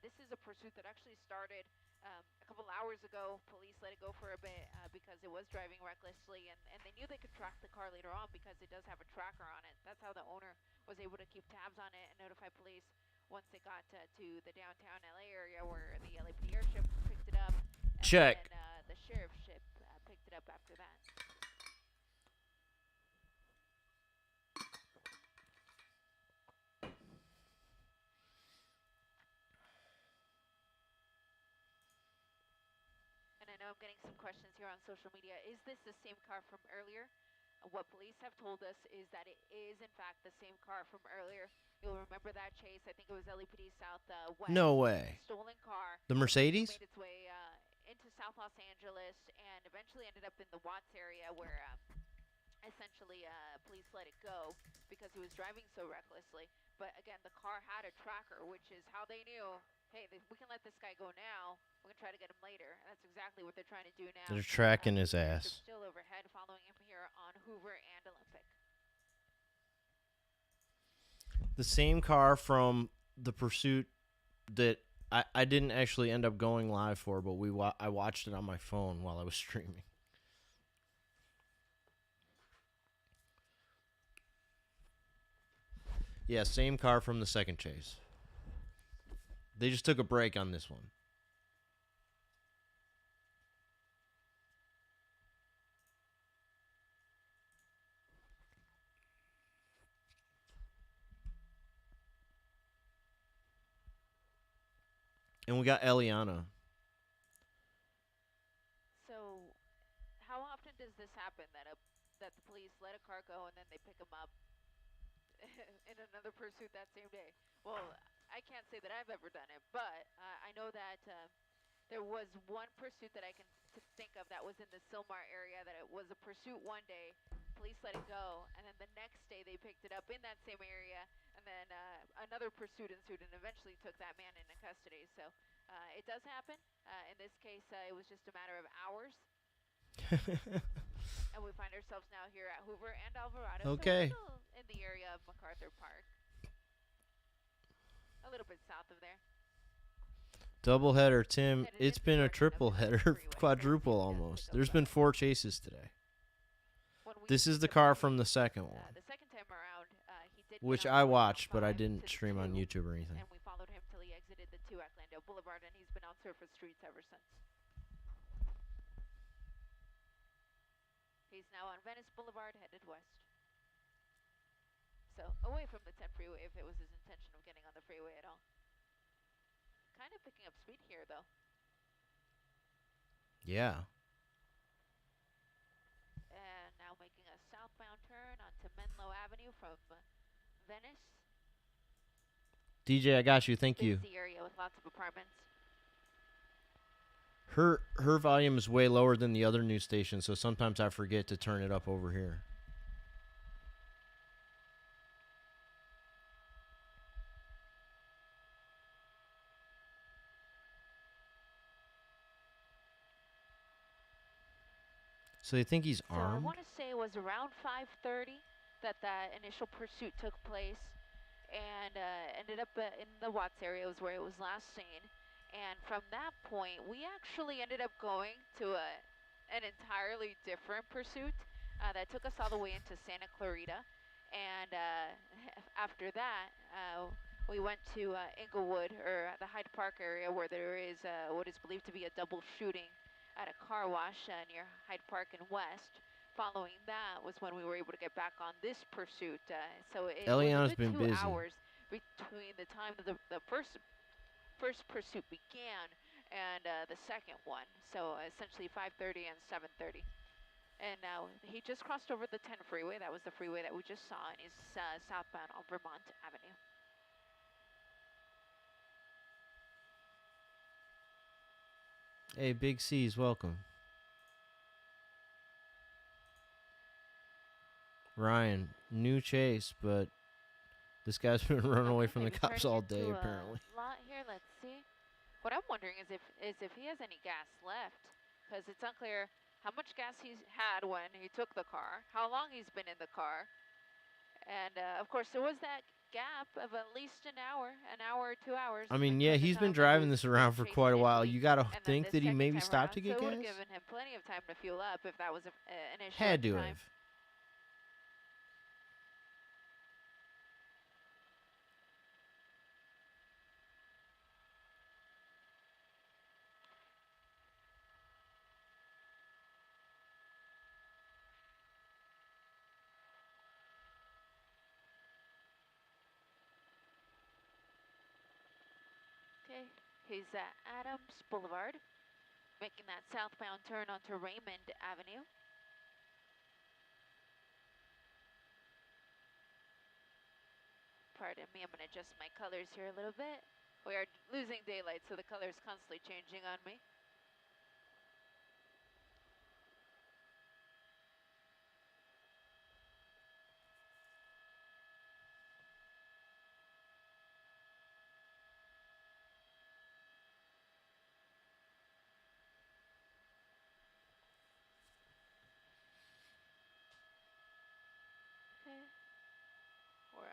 this is a pursuit that actually started a couple hours ago. Police let it go for a bit because it was driving recklessly, and they knew they could track the car later on because it does have a tracker on it. That's how the owner was able to keep tabs on it and notify police once they got to the downtown LA area where the LAPD airship picked it up, and then Check. the sheriff's ship picked it up after that. And I know I'm getting some questions here on social media. Is this the same car from earlier? What police have told us is that it is, in fact, the same car from earlier. You'll remember that chase. I think it was LAPD Southwest. No way. Stolen car. The Eventually Mercedes? made its way into South Los Angeles and eventually ended up in the Watts area where essentially police let it go because he was driving so recklessly. But again, the car had a tracker, which is how they knew, hey, we can let this guy go now. We're gonna try to get him later, and that's exactly what they're trying to do now. They're tracking his The airship's ass. still overhead, following him here on Hoover and Olympic. The same car from the pursuit that I didn't actually end up going live for, but I watched it on my phone while I was streaming. Yeah, same car from the second chase. They just took a break on this one. And we got Eliana. So, how often does this happen that the police let a car go and then they pick him up in another pursuit that same day? Well, I can't say that I've ever done it, but I know that there was one pursuit that I can think of that was in the Silmar area, that it was a pursuit one day, police let it go, and then the next day they picked it up in that same area, and then another pursuit ensued and eventually took that man into custody. So it does happen. In this case, it was just a matter of hours. And we find ourselves now here at Hoover and Alvarado, so we're Okay. still in the area of MacArthur Park, a little bit south of there. Double header, Tim. Headed It's in the been a direction of triple the main header, freeway. quadruple almost. There's been 4 chases today. This is the car from the second one, The second time around, he did which get on I northbound watched, but I 5 to didn't the stream on 2, YouTube or anything. and we followed him till he exited the 2 at Glendale Boulevard, and he's been on surface streets ever since. He's now on Venice Boulevard, headed west. So away from the 10 freeway if it was his intention of getting on the freeway at all. Kind of picking up speed here, though. Yeah. And now making a southbound turn onto Menlo Avenue from Venice. DJ, I got you. Thank you. Busy area with lots of apartments. Her volume is way lower than the other news station, so sometimes I forget to turn it up over here. So they think he's armed? So I want to say it was around 5:30 that initial pursuit took place, and ended up in the Watts area was where it was last seen. And from that point, we actually ended up going to an entirely different pursuit that took us all the way into Santa Clarita. And after that, we went to Inglewood, or the Hyde Park area, where there is what is believed to be a double shooting at a car wash near Hyde Park and West. Following that was when we were able to get back on this pursuit. So it Eliana's was a been good 2 busy. hours between the time that the first pursuit began and the second one. So essentially 5:30 and 7:30. And now he just crossed over the 10 freeway. That was the freeway that we just saw, and he's southbound on Vermont Avenue. Hey, Big C's, welcome. Ryan, new chase, but this guy's been running away from the cops all day, apparently. Lot here, let's see. What I'm wondering is if he has any gas left, because it's unclear how much gas he's had when he took the car, how long he's been in the car, and of course there was that gap of at least an hour or 2 hours. I mean, yeah, between the he's been time that driving was this around for chased quite a while. initially You gotta and then think the that he second maybe time stopped to around. So get it would have gas. given him plenty of time to fuel up if that was an issue Had at the to time. have. Okay, he's at Adams Boulevard, making that southbound turn onto Raymond Avenue. Pardon me, I'm going to adjust my colors here a little bit. We are losing daylight, so the color is constantly changing on me. Okay, we're on.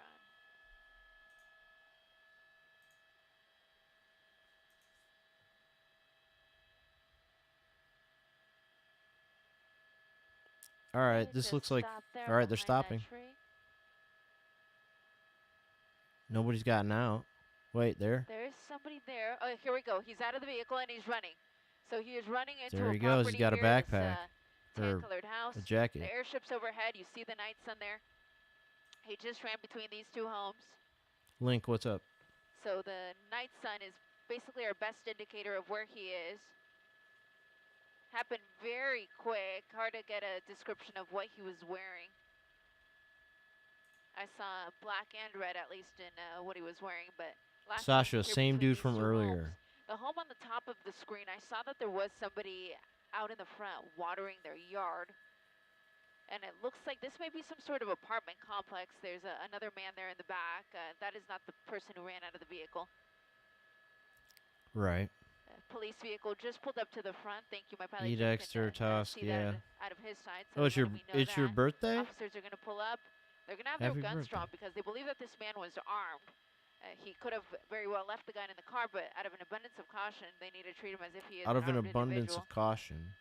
All right, Okay, this just looks like. stop there All right, they're behind that stopping. tree. Nobody's gotten out. Wait, there. There is somebody there. Oh, here we go. He's out of the vehicle and he's running. So he is running into There a he goes. property He's got a here, backpack this or tan-colored house. a jacket. The airship's overhead. You see the night sun there. He just ran between these two homes. Link, what's up? So the night sun is basically our best indicator of where he is. Happened very quick. Hard to get a description of what he was wearing. I saw black and red, at least in what he was wearing, but last time Sasha, here same between dude these from two earlier. homes, the home on the top of the screen, I saw that there was somebody out in the front watering their yard. And it looks like this may be some sort of apartment complex. There's another man there in the back. That is not the person who ran out of the vehicle. Right. Police vehicle just pulled up to the front. Thank you, my pilot. E. Jim Dexter, can, Tusk, see yeah. that out of his side. So Oh, it's your letting me know your that. birthday? Officers are going to pull up. They're going to have Happy their guns birthday. drawn because they believe that this man was armed. He could have very well left the gun in the car, but out of an abundance of caution, they need to treat him as if he is Out of an armed abundance individual. of caution.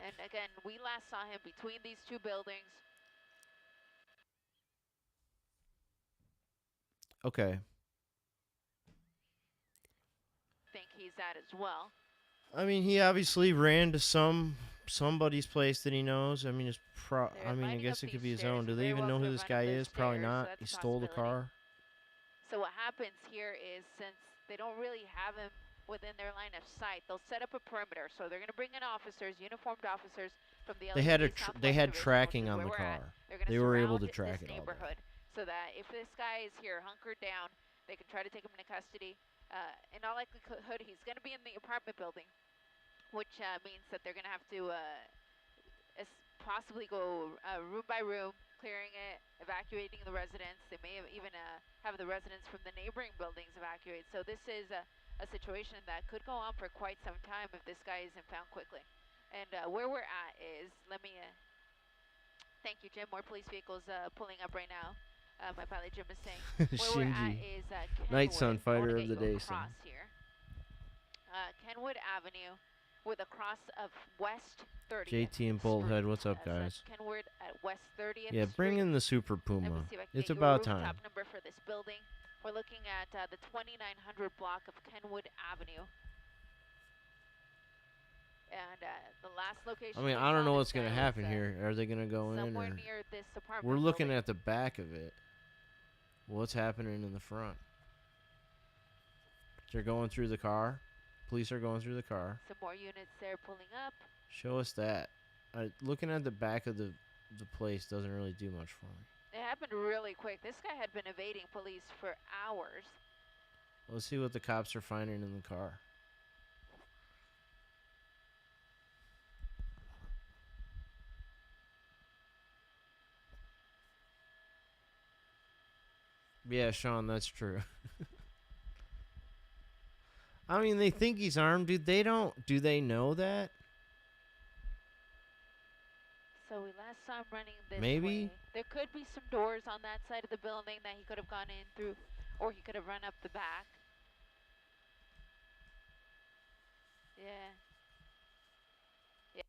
And again, we last saw him between these two buildings. Okay. Think he's at as well. I mean, he obviously ran to somebody's place that he knows. I mean, it's They're I mean, I lining guess up it could these be his own. stairs. Do they Very even well know could who have this run up guy those is? Probably stairs, so not. that's He a stole the possibility. car. So what happens here is, since they don't really have him within their line of sight, they'll set up a perimeter. So they're going to bring in officers, uniformed officers from the They had LAPD they Southwest had Division, which tracking is on where the we're at. car. They're going They to were able surround to track this it all day. neighborhood so that if this guy is here hunkered down, they can try to take him into custody. In all likelihood, he's going to be in the apartment building, which means that they're going to have to possibly go room by room, clearing it, evacuating the residents. They may even have the residents from the neighboring buildings evacuate. So this is a situation that could go on for quite some time if this guy isn't found quickly. And where we're at is, let me, thank you, Jim, more police vehicles pulling up right now. My pilot Jim is saying, where we're at Shinji. is Night Kenwood. Sun, I wanna fighter get of the you day, across son. here. Kenwood Avenue with a cross of West 30th JT and Bolthead, what's up, so guys? Kenwood at West 30th Yeah, bring Street. in the Super Let me Puma. see if I can It's get you about a rooftop time. number for this building. We're looking at the 2900 block of Kenwood Avenue. And the last location. I mean, we I don't saw know this what's gonna guy happen was, here. Are they gonna go in? somewhere Or near this apartment we're looking building. at the back of it. What's happening in the front? They're going through the car. Police are going through the car. Some more units there pulling up. Show us that. Looking at the back of the place doesn't really do much for me. It happened really quick. This guy had been evading police for hours. Let's see what the cops are finding in the car. Yeah, Sean, that's true. I mean, they think he's armed, dude. They don't. Do they know that? So we last saw him running this Maybe? way. There could be some doors on that side of the building that he could have gone in through, or he could have run up the back. Yeah. Yeah.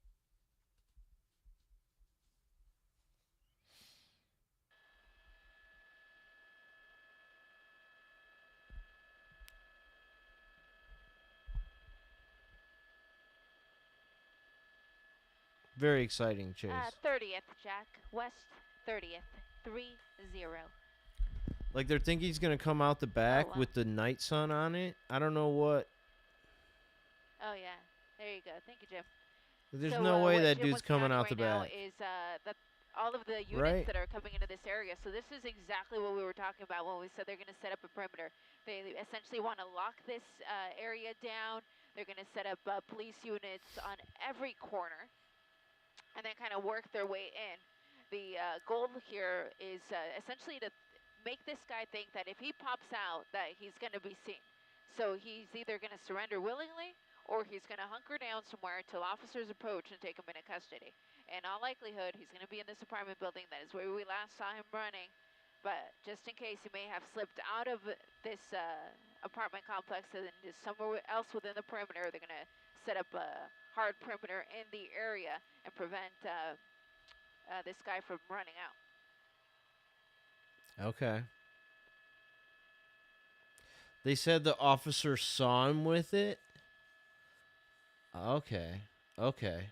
Very exciting chase. 30th, Jack. West 30th. 30. Like they're thinking he's gonna come out the back wow. with the night sun on it. I don't know what. Oh yeah, there you go. Thank you, Jim. There's So, no way what that Jim dude's was coming counting out the right now back. is that all of the units Right. that are coming into this area. So this is exactly what we were talking about when we said they're going to set up a perimeter. They essentially want to lock this area down. They're going to set up police units on every corner, and then kind of work their way in. The goal here is essentially to make this guy think that if he pops out, that he's going to be seen. So he's either going to surrender willingly, or he's going to hunker down somewhere until officers approach and take him into custody. In all likelihood, he's going to be in this apartment building. That is where we last saw him running. But just in case, he may have slipped out of this apartment complex and is somewhere else within the perimeter. They're going to set up a hard perimeter in the area and prevent this guy from running out. Okay. They said the officer saw him with it. Okay. Okay.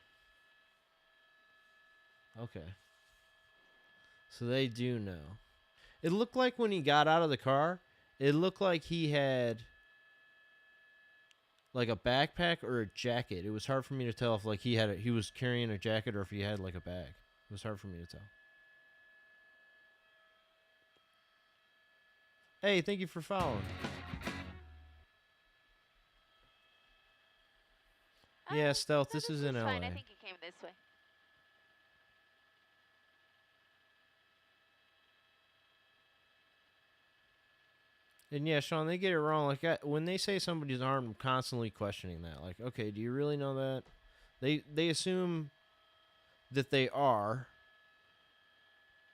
So they do know. It looked like when he got out of the car, it looked like he had like a backpack or a jacket. It was hard for me to tell if like he was carrying a jacket or if he had like a bag. It was hard for me to tell. Hey, thank you for following. Yeah, Stealth, this is in LA. Fine. I think he came this way. And yeah, Sean, they get it wrong. Like when they say somebody's armed, I'm constantly questioning that. Like, okay, do you really know that? They assume that they are,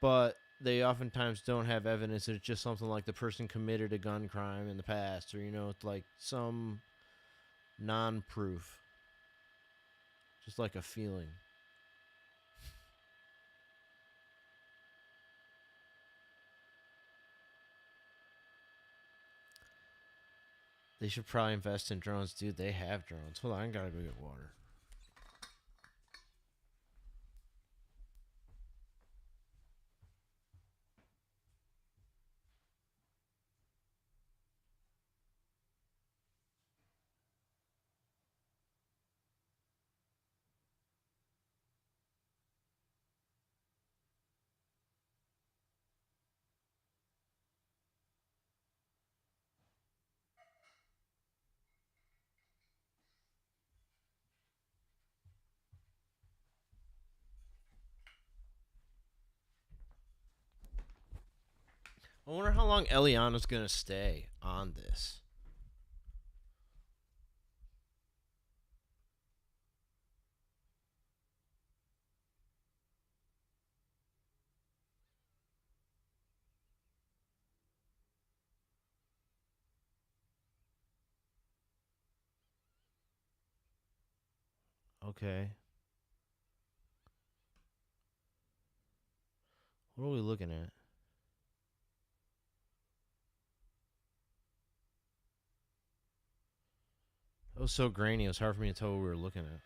but they oftentimes don't have evidence that it's just something like the person committed a gun crime in the past, or it's like some non-proof, just like a feeling. They should probably invest in drones. Dude, they have drones. Hold on, I gotta go get water. I wonder how long Eliana's gonna stay on this. Okay. What are we looking at? It was so grainy, it was hard for me to tell what we were looking at.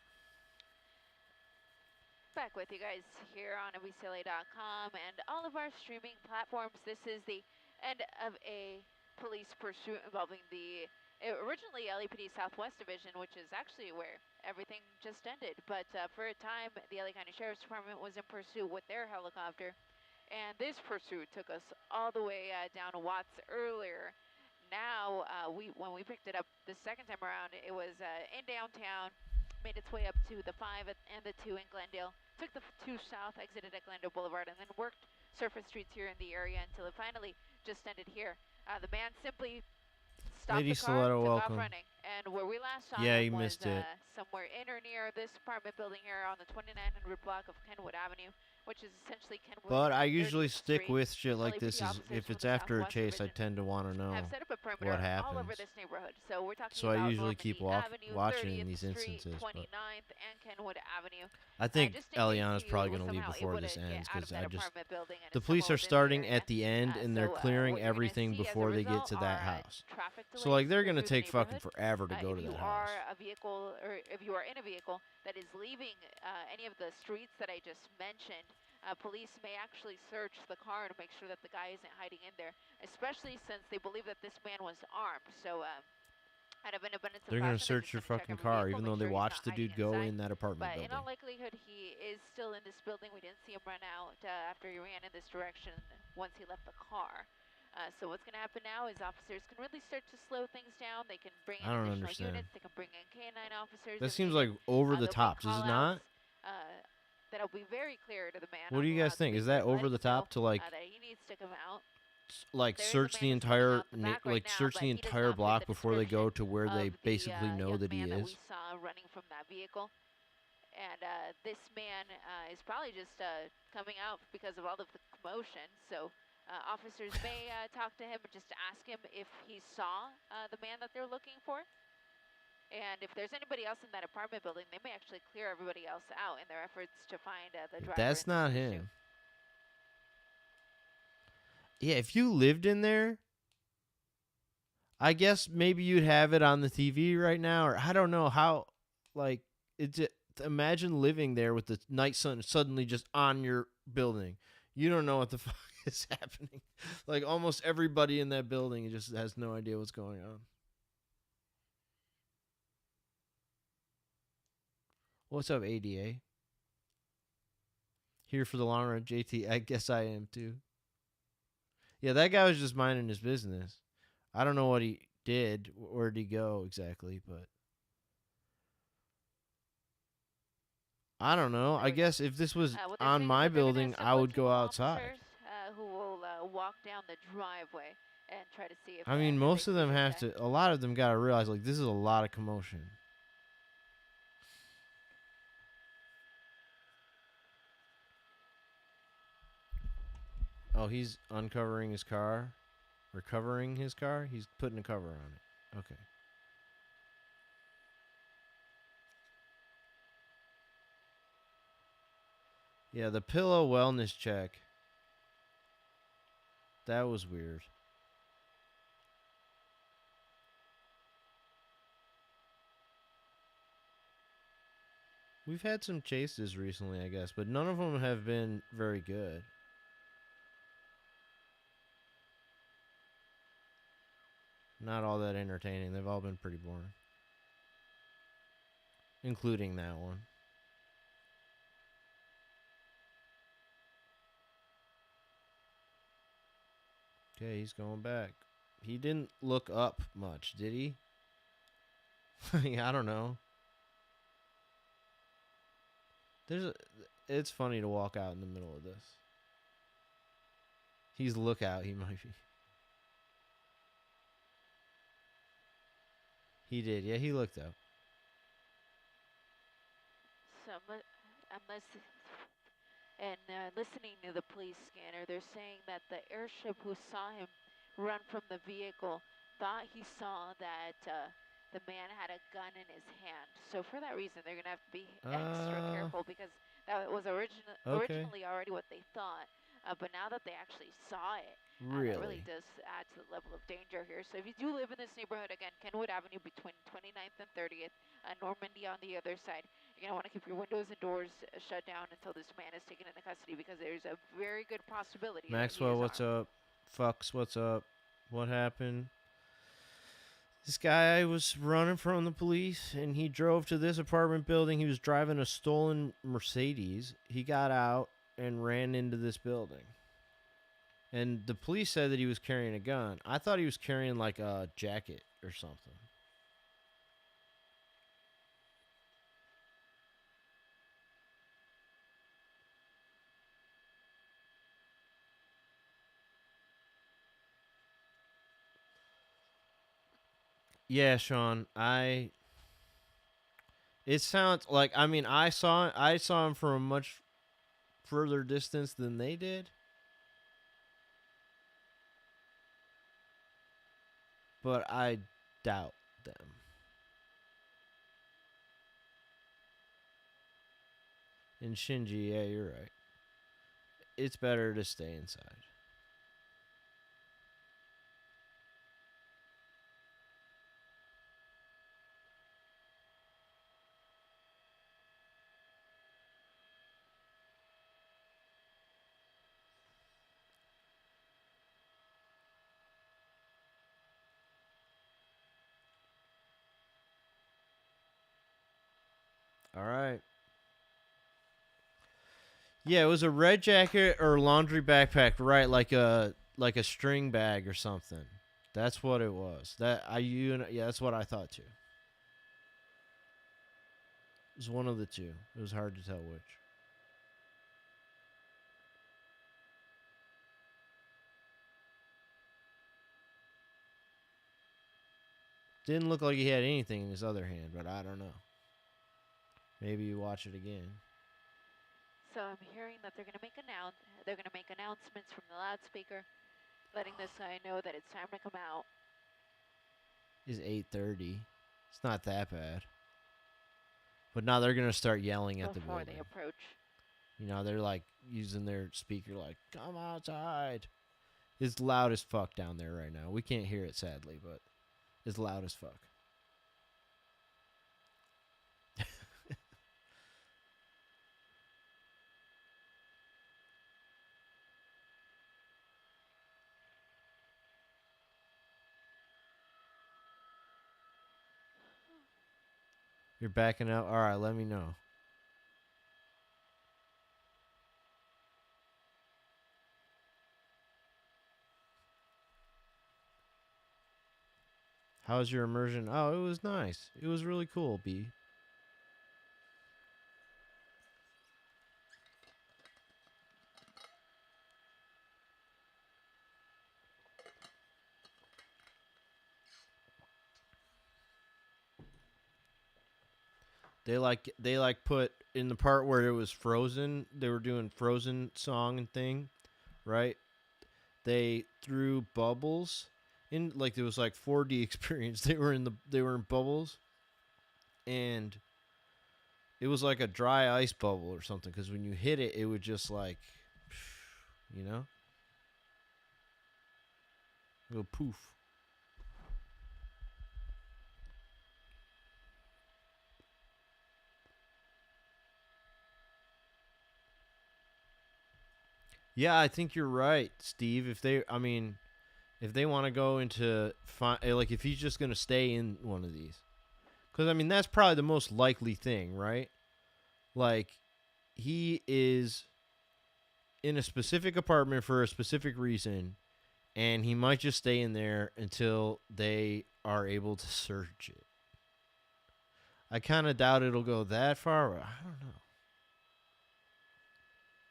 Back with you guys here on WCLA.com and all of our streaming platforms. This is the end of a police pursuit involving the originally LAPD Southwest Division, which is actually where everything just ended. But for a time, the LA County Sheriff's Department was in pursuit with their helicopter. And this pursuit took us all the way down to Watts earlier. Now, when we picked it up the second time around, it was in downtown, made its way up to the 5 and the 2 in Glendale, took the 2 south, exited at Glendale Boulevard, and then worked surface streets here in the area until it finally just ended here. The man simply stopped the car, took off running, and And where we last saw Yeah, him you was missed it. somewhere in or near this apartment building here on the 2900 block of Kenwood Avenue, which is essentially Kenwood But I 30th usually stick Street. with shit like LAPD this. Is officers if from it's the after a Southwest chase, I Division tend to want to have know set up a what perimeter all over happens. this neighborhood. So we're talking So I about usually keep Normandy Avenue, watching 30th these Street, instances. But 29th, and Kenwood Avenue. I think Just in case Eliana's he probably was going to leave somehow before able this to get ends out of because that I just apartment building and the is police somewhat are within the starting area. at the end and they're So, clearing what you're gonna everything see as a before they get result to that are, house. traffic So delays like they're moving going to through the take fucking neighborhood. forever to go If to you that are house. a vehicle, or if you are in a vehicle that is leaving any of the streets that I just mentioned, police may actually search the car to make sure that the guy isn't hiding in there, especially since they believe that this man was armed. So, out of an abundance of They're going to caution, they're search just your gonna check fucking every car vehicle, even make though they sure he's watched not the hiding dude go inside. in that apartment But in all building. likelihood, he is still in this building. We didn't see him run out after he ran in this direction once he left the car. So what's going to happen now is officers can really start to slow things down. They can bring in I don't additional understand. units. They can bring in K9 officers. That if seems needed. like over the There'll be top, does it not? call-outs, that'll be very clear to the man. What on do you the guys think? Is that loudspeaker, over the letting him know, top to like that he needs to come out? like There is a search man the that's coming entire out the back right now, search but the he does entire not fit block the before they go to where they of the, basically know young that he man that is? we saw running from that vehicle. And this man is probably just coming out because of all of the commotion. So officers may talk to him and just ask him if he saw the man that they're looking for. And if there's anybody else in that apartment building, they may actually clear everybody else out in their efforts to find the driver. That's in this not issue. him. Yeah, if you lived in there, I guess maybe you'd have it on the TV right now, or I don't know how. Like, imagine living there with the night sun suddenly just on your building. You don't know what the fuck is happening. Like, almost everybody in that building just has no idea what's going on. What's up, ADA? Here for the long run, JT. I guess I am too. Yeah, that guy was just minding his business. I don't know what he did. Where did he go exactly? But I don't know. I guess if this was on my building, I would go outside. Who will walk down the driveway and try to see if. I mean, if most they of see them this have guy. to. A lot of them got to realize like this is a lot of commotion. Oh, he's uncovering his car, recovering his car. He's putting a cover on it. Okay. Yeah, the pillow wellness check. That was weird. We've had some chases recently, I guess, but none of them have been very good. Not all that entertaining. They've all been pretty boring. Including that one. Okay, he's going back. He didn't look up much, did he? I don't know. It's funny to walk out in the middle of this. He's lookout, he might be. He did, yeah, he looked up. So listening to the police scanner, they're saying that the airship who saw him run from the vehicle thought he saw that the man had a gun in his hand. So for that reason, they're gonna have to be extra careful because that was originally already what they thought. But now that they actually saw it, it really does add to the level of danger here. So if you do live in this neighborhood, again, Kenwood Avenue between 29th and 30th, Normandy on the other side, you're going to want to keep your windows and doors shut down until this man is taken into custody because there's a very good possibility. Maxwell, what's up? Fucks, what's up? What happened? This guy was running from the police, and he drove to this apartment building. He was driving a stolen Mercedes. He got out and ran into this building. And the police said that he was carrying a gun. I thought he was carrying like a jacket or something. Yeah, Sean. It sounds like, I mean, I saw him from a much further distance than they did, but I doubt them. And Shinji, yeah, you're right. It's better to stay inside. All right. Yeah, it was a red jacket or laundry backpack, right? Like a string bag or something. That's what it was. Yeah, that's what I thought too. It was one of the two. It was hard to tell which. Didn't look like he had anything in his other hand, but I don't know. Maybe you watch it again. So I'm hearing that they're gonna make announcements from the loudspeaker, letting this guy know that it's time to come out. It's 8:30. It's not that bad. But now they're gonna start yelling at the Before building. they approach. You know, they're like using their speaker, like "Come outside." It's loud as fuck down there right now. We can't hear it sadly, but it's loud as fuck. You're backing out. All right, let me know. How was your immersion? Oh, it was nice. It was really cool, B. They like put in the part where it was Frozen. They were doing Frozen song and thing, right? They threw bubbles in, like there was like 4D experience. They were in bubbles, and it was like a dry ice bubble or something. Because when you hit it, it would just like, you know, go poof. Yeah, I think you're right, Steve. If they want to go into like if he's just gonna stay in one of these, because I mean that's probably the most likely thing, right? Like he is in a specific apartment for a specific reason, and he might just stay in there until they are able to search it. I kind of doubt it'll go that far. But I don't know.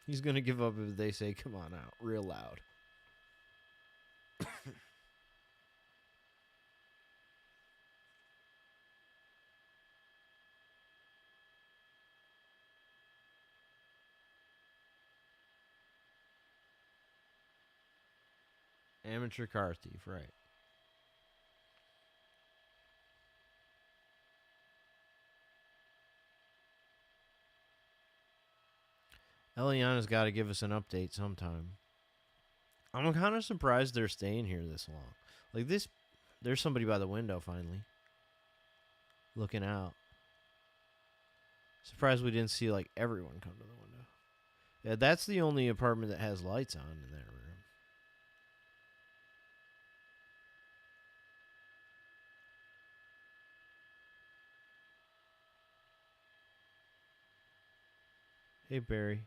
He's gonna give up if they say, "Come on out," real loud. Amateur car thief, right? Eliana's got to give us an update sometime. I'm kind of surprised they're staying here this long. Like this, there's somebody by the window finally, looking out. Surprised we didn't see like everyone come to the window. Yeah, that's the only apartment that has lights on in that room. Hey Barry.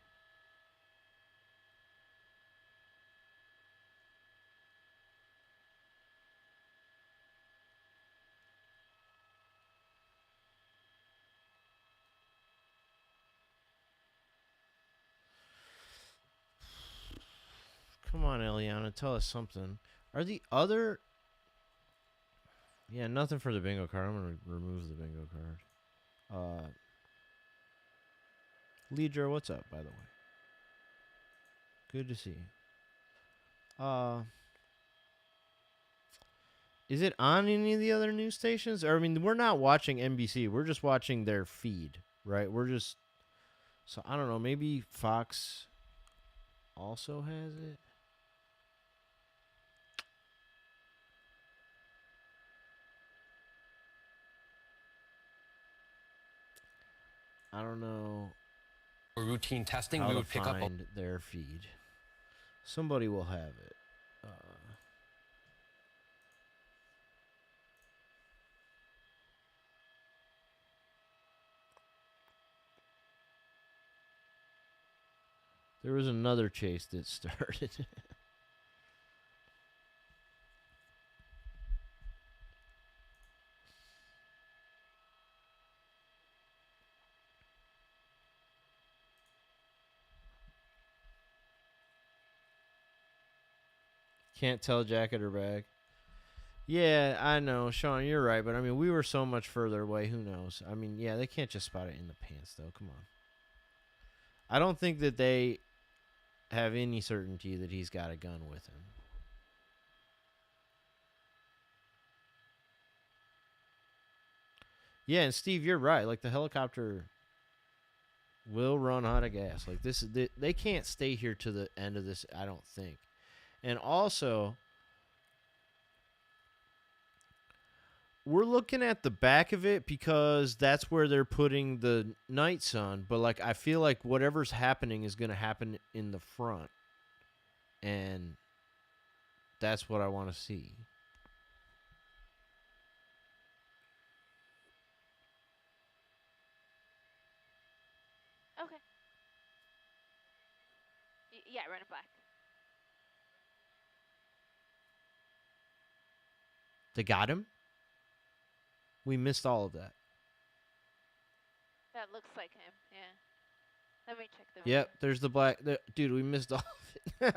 Come on, Eliana, tell us something. Are the other Yeah, nothing for the bingo card. I'm gonna remove the bingo card. Leadra, what's up, by the way? Good to see you. Is it on any of the other news stations? Or I mean, we're not watching NBC. We're just watching their feed, right? We're just so I don't know. Maybe Fox also has it. I don't know. For routine testing, how we to would pick up find their feed. Somebody will have it. There was another chase that started. Can't tell jacket or bag. Yeah, I know, Sean, you're right, but I mean, we were so much further away. Who knows? I mean, yeah, they can't just spot it in the pants, though. Come on. I don't think that they have any certainty that he's got a gun with him. Yeah, and Steve, you're right. Like, the helicopter will run out of gas. Like, this is they can't stay here to the end of this, I don't think. And also, we're looking at the back of it because that's where they're putting the night sun. But, like, I feel like whatever's happening is going to happen in the front. And that's what I want to see. Okay. Yeah, run it back. They got him? We missed all of that. That looks like him. Yeah. Let me check the. Yep, there's the black. Dude, we missed all of it.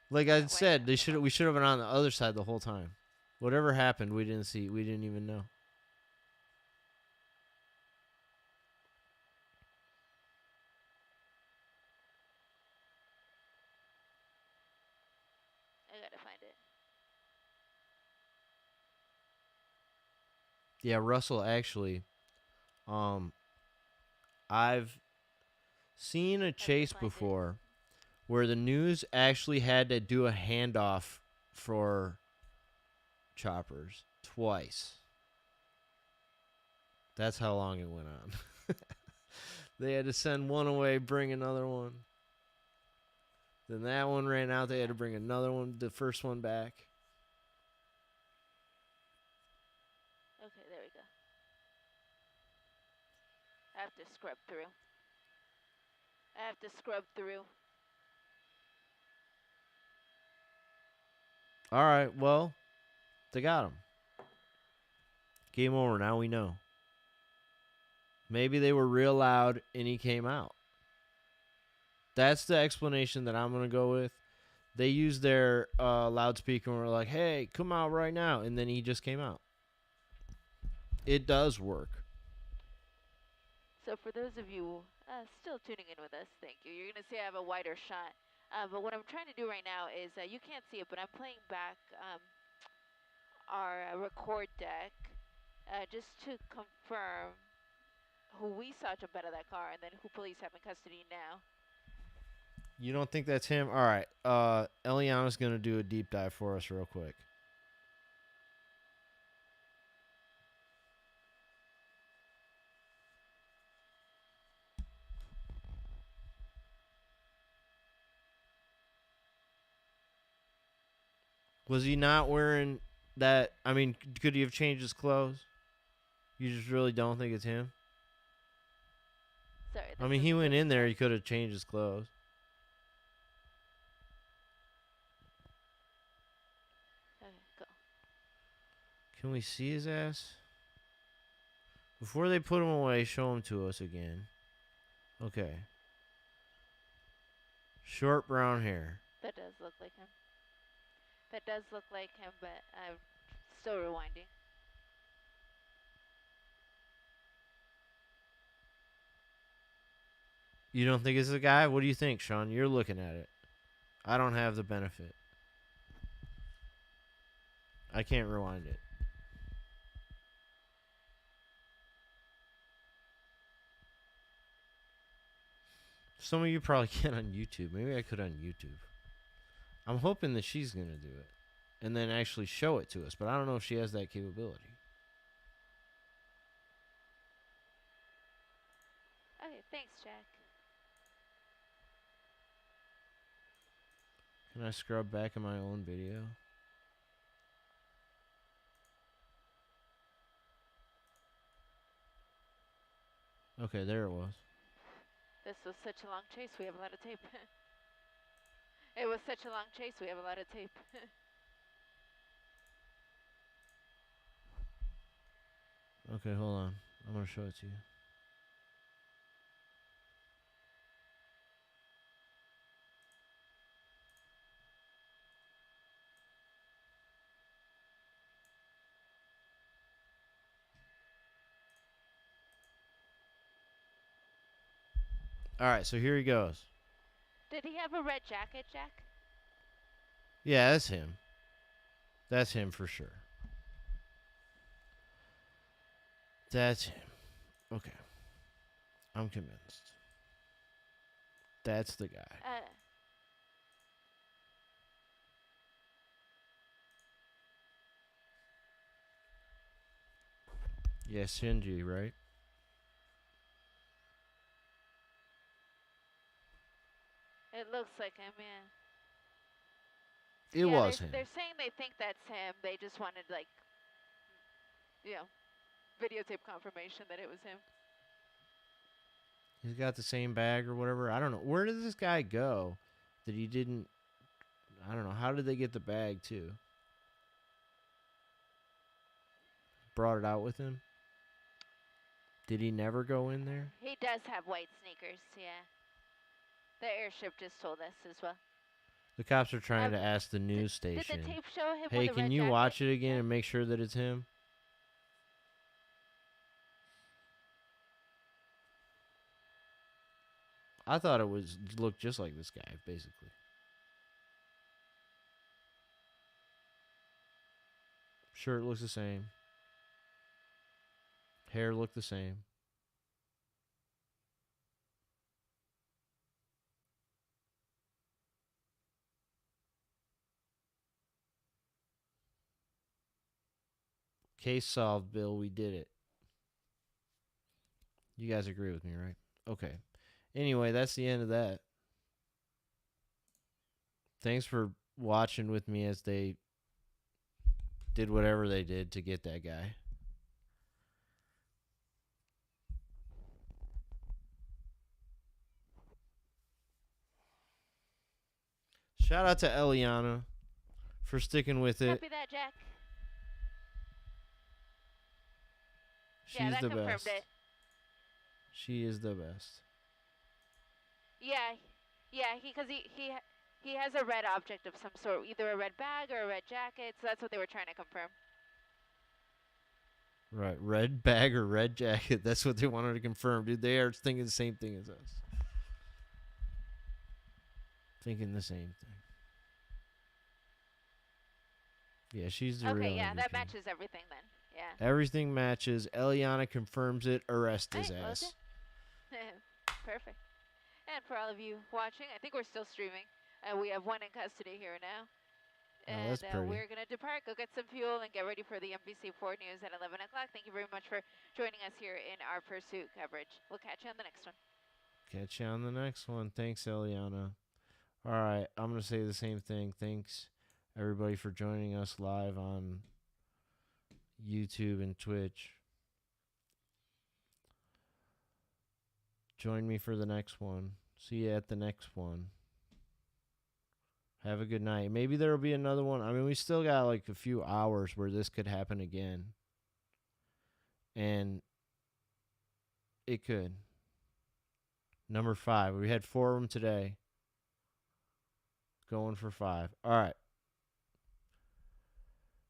Like I said, we should have been on the other side the whole time. Whatever happened, we didn't see. We didn't even know. I gotta find it. Yeah, Russell, actually, I've seen a chase before where the news actually had to do a handoff for choppers twice. That's how long it went on. They had to send one away, bring another one. Then that one ran out. They had to bring another one, the first one back. Okay, there we go. I have to scrub through. All right, well, they got him. Game over. Now we know. Maybe they were real loud and he came out. That's the explanation that I'm going to go with. They used their loudspeaker and were like, hey, come out right now. And then he just came out. It does work. So for those of you still tuning in with us, thank you. You're going to see I have a wider shot. But what I'm trying to do right now is, you can't see it, but I'm playing back our record deck just to confirm who we saw jump out of that car and then who police have in custody now. You don't think that's him? All right. Eliana's going to do a deep dive for us real quick. Was he not wearing that? I mean, could he have changed his clothes? You just really don't think it's him? Sorry. I mean, he went in there. He could have changed his clothes. Okay, go. Can we see his ass? Before they put him away, show him to us again. Okay. Short brown hair. That does look like him, but I'm still rewinding. You don't think it's the guy? What do you think, Sean? You're looking at it. I don't have the benefit. I can't rewind it. Some of you probably can on YouTube. Maybe I could on YouTube. I'm hoping that she's going to do it and then actually show it to us, but I don't know if she has that capability. Okay, thanks, Jack. Can I scrub back in my own video? Okay, there it was. This was such a long chase, we have a lot of tape. It was such a long chase, we have a lot of tape. Okay, hold on. I'm going to show it to you. All right, so here he goes. Did he have a red jacket, Jack? Yeah, that's him. That's him for sure. That's him. Okay. I'm convinced. That's the guy. Yeah, Shinji, right? It looks like him, yeah. It was him. They're saying they think that's him. They just wanted, like, you know, videotape confirmation that it was him. He's got the same bag or whatever. I don't know. Where did this guy go that he didn't... I don't know. How did they get the bag, too? Brought it out with him? Did he never go in there? He does have white sneakers, yeah. The airship just told us as well. The cops are trying to ask the news station. Did the tape show him Hey, with a can red you jacket? watch it again and make sure that it's him? I thought it looked just like this guy, basically. Shirt looks the same. Hair looked the same. Case solved, Bill. We did it. You guys agree with me, right? Okay. Anyway, that's the end of that. Thanks for watching with me as they did whatever they did to get that guy. Shout out to Eliana for sticking with it. Copy that, Jack. She's yeah, that the confirmed best. it. She is the best. Yeah, because he has a red object of some sort, either a red bag or a red jacket, so that's what they were trying to confirm. Right, red bag or red jacket. That's what they wanted to confirm, dude. They are thinking the same thing as us. Thinking the same thing. Yeah, she's the real Okay, yeah, that MVP. matches everything then. Yeah. Everything matches. Eliana confirms it. Arrest his Hey, ass. Perfect. And for all of you watching, I think we're still streaming. We have one in custody here now. Oh, And that's pretty. we're going to depart, go get some fuel, and get ready for the NBC4 News at 11 o'clock. Thank you very much for joining us here in our pursuit coverage. We'll catch you on the next one. Catch you on the next one. Thanks, Eliana. All right, I'm going to say the same thing. Thanks, everybody, for joining us live on YouTube and Twitch. Join me for the next one. See you at the next one. Have a good night. Maybe there will be another one. I mean, we still got like a few hours where this could happen again. And it could. Number 5. We had 4 of them today. Going for 5. All right.